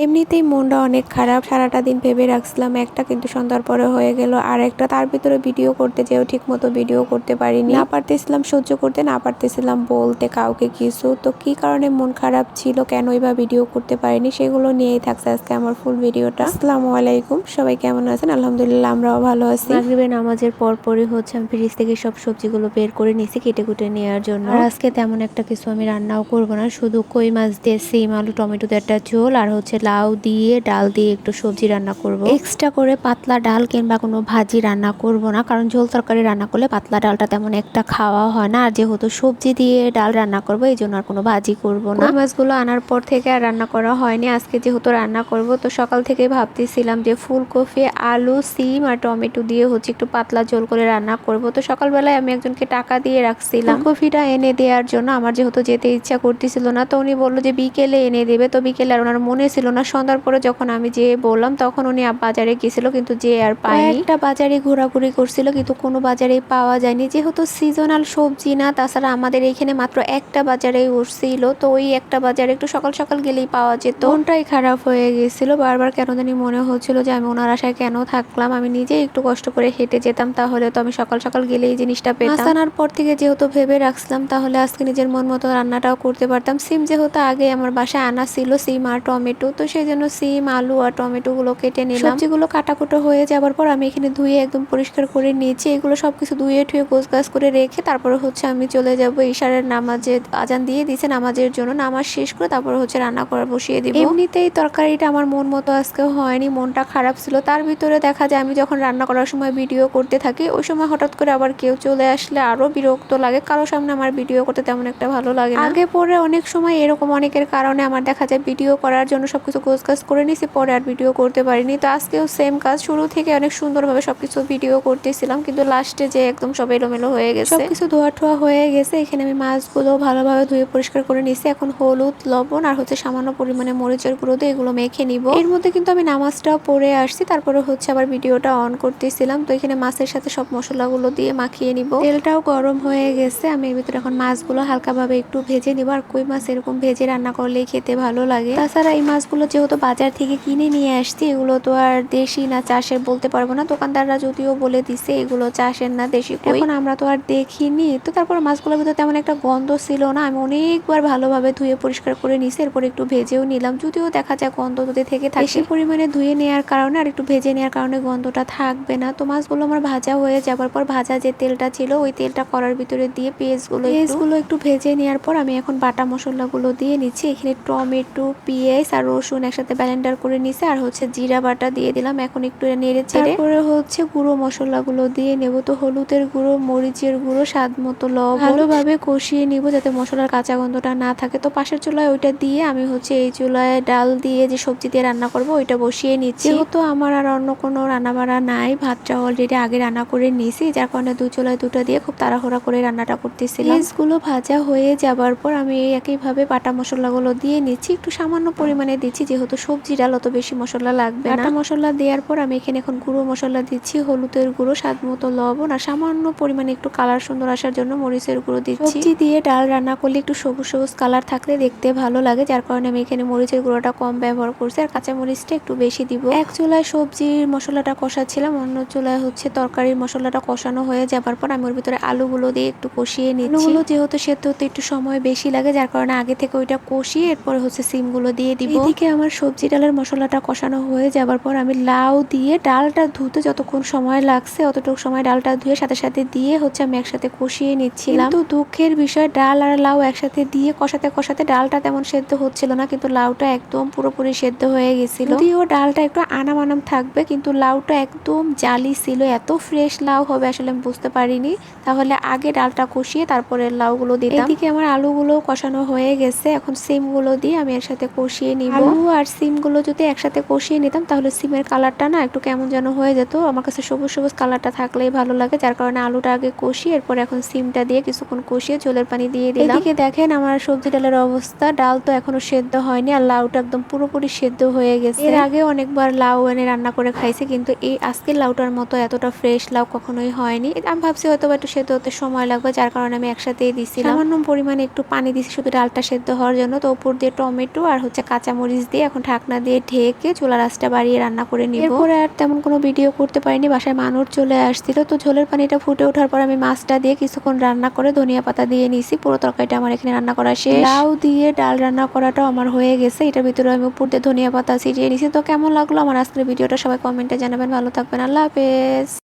এমনিতেই মনটা অনেক খারাপ, সারাটা দিন ভেবে রাখছিলাম একটা, কিন্তু সন্ধ্যার পরে হয়ে গেল আর একটা। তার ভিতরে ভিডিও করতে যেও ঠিক মতো ভিডিও করতে পারিনি, না পারতেছিলাম সহ্য করতে, না পারতেছিলাম বলতে কাউকে কিছু। তো কি কারণে মন খারাপ ছিল, কেনই বা ভিডিও করতে পারিনি, সেগুলো নিয়েই থাকছে আজকে আমার ফুল ভিডিওটা। আসসালামু আলাইকুম, সবাই কেমন আছেন? আলহামদুলিল্লাহ, আমরাও ভালো আছি। মাগরিবের নামাজের পরপরই হচ্ছে আমি ফ্রিজ থেকে সব সবজিগুলো বের করে নিয়েছি কেটে কুটে নেওয়ার জন্য। আর আজকে তেমন একটা কিছু আমি রান্নাও করব না, শুধু কই মাছ দিয়ে সিম আলু টমেটো দিয়ে একটা ঝোল আর হচ্ছে লাউ দিয়ে ডাল দিয়ে একটু সবজি রান্না করব। এক্সট্রা করে পাতলা ডাল কিংবা কোনো ভাজি রান্না করব না, কারণ ঝোল তরকারি রান্না করলে পাতলা ডালটা তেমন একটা খাওয়া হয় না। আর যেহেতু সবজি দিয়ে ডাল রান্না করব, এই জন্য আর কোনো ভাজি করব না। কই মাছগুলো আনার পর থেকে আর রান্না করা হয়নি। আজকে যেহেতু রান্না করব, তো সকাল থেকে ভাবতেছিলাম যে ফুলকপি আলু সিম আর টমেটো দিয়ে হচ্ছে একটু পাতলা ঝোল করে রান্না করব। তো সকালবেলায় আমি একজনকে টাকা দিয়ে রাখছিলাম ফুলকপিটা এনে দেওয়ার জন্য। আমার যেহেতু যেতে ইচ্ছা করতেছিল না, তো উনি বললো যে বিকেলে এনে দেবে। তো বিকেলে আর ওনার মনে ছিল না। সন্ধ্যার পরে যখন আমি যেয়ে বললাম, তখন উনি বাজারে গেছিল, কিন্তু যে আর পাইনি। একটা বাজারে ঘোরাঘুরি করছিল, কিন্তু কোনো বাজারেই পাওয়া যায়নি। যেহেতু সিজনাল সবজি না, তাছাড়া আমাদের এইখানে মাত্র একটা বাজারে উঠছিল, তো ওই একটা বাজারে একটু সকাল সকাল গেলেই পাওয়া যেত। মনটাই খারাপ হয়ে গেছিল, বারবার কেন জানি মনে হচ্ছিল যে আমি ওনার আশায় কেন থাকলাম। আমি নিজেই একটু কষ্ট করে হেঁটে যেতাম, তাহলে তো আমি সকাল সকাল গেলে এই জিনিসটা পেতাম। আনার পর থেকে যেহেতু ভেবে রাখছিলাম, তাহলে আজকে নিজের মন মতো রান্নাটাও করতে পারতাম। সিম যেহেতু আগে আমার বাসায় আনা ছিল, সিম আর টমেটো, তো সেই জন্য সিম আলু আর টমেটো গুলো কেটে নিলাম। সবজিগুলো কাটাকুটো হয়ে যাবার পর আমি এখানে ধুয়ে একদম পরিষ্কার করে নিয়েছি। এগুলো সবকিছু ধুয়ে ঠুয়ে গোছগাছ করে রেখে তারপরে হচ্ছে আমি চলে যাব ইশারের নামাজে। আজান দিয়ে দিছে নামাজের জন্য, নামাজ শেষ করে তারপরে হচ্ছে রান্না করা বসিয়ে দিব। এমনিতেই তরকারিটা আমার মন মতো আজকে হয়নি, মনটা খারাপ ছিল। তার ভিতরে দেখা যায় আমি যখন রান্না করার সময় ভিডিও করতে থাকি, ওই সময় হঠাৎ করে আবার কেউ চলে আসলে আরো বিরক্ত লাগে। কারো সামনে আমার ভিডিও করতে তেমন একটা ভালো লাগে না। আগে পরে অনেক সময় এরকম অনেকের কারণে আমার দেখা যায় ভিডিও করার জন্য সবকিছু গোছগাছ করে নিছি, পরে আর ভিডিও করতে পারিনি। তো আজকেও সেম কাজ, শুরু থেকে অনেক সুন্দরভাবে সবকিছু ভিডিও করতেছিলাম, কিন্তু লাস্টে যে একদম সব এলোমেলো হয়ে গেছে। সবকিছু ধোয়া ঠোয়া হয়ে গেছে। এখানে আমি মাছগুলো ভালোভাবে ধুয়ে পরিষ্কার করে নিছি। এখন হলুদ লবণ আর হচ্ছে সামান্য পরিমাণে মরিচের গুঁড়ো দিয়ে এগুলো মেখে নিব। এর মধ্যে কিন্তু আমি নামাজটাও পড়ে আসছি, তারপরে হচ্ছে আবার ভিডিওটা অন করতেছিলাম। তো এখানে মাছের সাথে সব মশলাগুলো দিয়ে মাখিয়ে নিব। তেলটাও গরম হয়ে গেছে, আমি এর ভিতরে এখন মাছগুলো হালকাভাবে একটু ভেজে নিব। আর কই মাছ এরকম ভেজে রান্না করলেই খেতে ভালো লাগে। তাছাড়া এই মাছগুলো যেহেতু বাজার থেকে কিনে নিয়ে আসছি, এগুলো তো আর দেশি না চাষের বলতে পারবো না। দোকানদাররা যদিও বলে দিছে এগুলো চাষের না, দেশি কই। এখন আমরা তো আর দেখিনি। তো তারপর মাছগুলোর ভিতরে তেমন একটা গন্ধ ছিল না। আমি অনেকবার ভালোভাবে ধুয়ে পরিষ্কার করে নিছি, এরপর একটু ভেজেও নিলাম। যদিও দেখা যায় গন্ধ যদি থেকে থাকে, বেশি পরিমাণে ধুয়ে নেওয়ার কারণে আর একটু ভেজে নেওয়ার কারণে গন্ধটা থাকবে না। তো মাছগুলো আমার ভাজা হয়ে যাবার পর, ভাজা যে তেলটা ছিল ওই তেলটা কড়ার ভিতরে দিয়ে পেঁয়াজগুলো একটু ভেজে নেওয়ার পর আমি এখন বাটা মশলাগুলো দিয়ে নিচ্ছি। এখানে টমেটো পেঁয়াজ আর রসুন একসাথে ব্লেন্ডার করে নিছি, আর হচ্ছে জিরা বাটা দিয়ে দিলাম। এখন একটু নেড়ে চেড়ে তারপরে হচ্ছে গুঁড়ো মশলাগুলো দিয়ে নেব। তো হলুদের গুঁড়ো, মরিচের গুঁড়ো, স্বাদ মতো লবণ, ভালোভাবে কষিয়ে নিব যাতে মশলার কাঁচা গন্ধটা না থাকে। তো পাশের চুলায় ওইটা দিয়ে আমি হচ্ছে এই চুলায় ডাল দিয়ে যে সবজি দিয়ে রান্না করব ওইটা বসিয়ে নিচ্ছি। যেহেতু আমার আর অন্য কোনো রান্না বাড়া নাই, ভাতটা অলরেডি আগে রান্না করে নিয়েছি, যার কারণে দুই চুলায় দুটো দিয়ে খুব তাড়াহুড়া করে রান্নাটা করতেছিলাম। পেঁয়াজগুলো ভাজা হয়ে যাবার পর আমি একইভাবে বাটা মশলাগুলো দিয়ে নিচ্ছি। একটু সামান্য পরিমাণে দিচ্ছি, যেহেতু সবজি ডাল অত বেশি মশলা লাগবে না। বাটা মশলা দেওয়ার পর আমি এখানে এখন গুঁড়ো মশলা দিচ্ছি, হলুদের গুঁড়ো, স্বাদ মতো লবণ, আর সামান্য পরিমাণে একটু কালার সুন্দর আসার জন্য মরিচের গুঁড়ো দিচ্ছি। সবজি দিয়ে ডাল রান্না করলে একটু সবুজ সবুজ কালার থাকলে দেখতে ভালো লাগে, যার কারণে আমি এখানে মরিচের গুঁড়োটা কম ব্যবহার করছি, আর কাঁচা মরিচটা একটু বেশি দিব। এক চুলায় সবজির মশলাটা কষাচ্ছিলাম, অন্য চুলায় হচ্ছে তরকারির মশলাটা কষানো হয়ে যাবার পর আমি ওর ভিতরে আলুগুলো দিয়ে একটু কষিয়ে নিচ্ছি। আলুগুলো যেহেতু সেদ্ধ হতে একটু সময় বেশি লাগে, যার কারণে আগে থেকে ওইটা কষিয়ে এরপরে হচ্ছে সিমগুলো দিয়ে দিব। এদিকে আমার সবজি ডালের মশলাটা কষানো হয়ে যাবার পর আমি লাউ দিয়ে ডালটা ধুতে যতক্ষণ সময় লাগছে অতটুকু সময় ডালটা ধুয়ে সাথে সাথে দিয়ে হচ্ছে আমি একসাথে কষিয়ে নিচ্ছিলাম। কিন্তু দুঃখের বিষয়, ডাল আর লাউ একসাথে দিয়ে কষাতে কষাতে ডালটা তেমন সেদ্ধ হচ্ছিল না, কিন্তু লাউটা একদম পুরোপুরি সেদ্ধ হয়ে গেছিল। যদিও ডালটা একটু আনাম আনাম থাকবে, কিন্তু লাউটা একদম জালি ছিল। এত ফ্রেশ লাউ হবে আসলে আমি বুঝতে পারিনি। তাহলে আগে ডালটা কষিয়ে তারপরে লাউগুলো দিতাম। এদিকে আমার আলুগুলো কষানো হয়ে গেছে, এখন সিমগুলো দিয়ে আমি এর সাথে কষিয়ে নিব। আলু আর সিমগুলো যদি একসাথে কষিয়ে নিতাম, তাহলে সিমের কালারটা না একটু কেমন যেন হয়ে যেত। আমার কাছে সবুজ সবুজ কালারটা থাকলেই ভালো লাগে, যার কারণে আলুটা আগে কষিয়ে এরপর এখন সিমটা দিয়ে কিছুক্ষণ কষিয়ে ঝোলের পানি দিয়ে দিলাম। এদিকে দেখেন আমার সবজি ডালের অবস্থা, ডাল তো এখনো সেদ্ধ হয়নি, আর লাউটা একদম পুরোপুরি সেদ্ধ হয়ে গেছে। এর আগে অনেকবার লাউ এনে রান্না করে খাইছি, কিন্তু এই আজকের লাউটার মতো এতটা ফ্রেশ লাউ কখনোই হয়নি। আমি ভাবছি হয়তো একটু সেদ্ধ হতে সময় লাগবে, যার কারণে আমি একসাথেই দিছিলাম। সামান্য পরিমাণে একটু পানি দিছি শুধু ডালটা সেদ্ধ হওয়ার জন্য। তো উপর দিয়ে টমেটো আর হচ্ছে কাঁচামরিচ দিয়ে এখন ঢাকনা দিয়ে ঢেকে চুলার আঁচটা বাড়িয়ে রান্না করে নিব। এরপরে আর তেমন কোনো ভিডিও করতে পারিনি, বাসায় মানুষ চলে আসছিল। তো ঝোলের পানিটা ফুটে ওঠার পর আমি মাছটা দিয়ে কিছুক্ষণ রান্না করে ধনিয়া পাতা দিয়ে নিছি। পুরো তরকারিটা আমার এখানে রান্না করা শেষ। লাউ দিয়ে ডাল রান্না করাটাও আমার হয়ে গেছে। এটার ভিতরে আমি উপর দিয়ে ধনিয়া পাতা ছিটিয়ে নিছি। তো কেমন লাগলো আমার আজকের ভিডিওটা সবাই কমেন্টে জানাবেন। ভালো থাকবেন, আল্লাহ হাফেজ।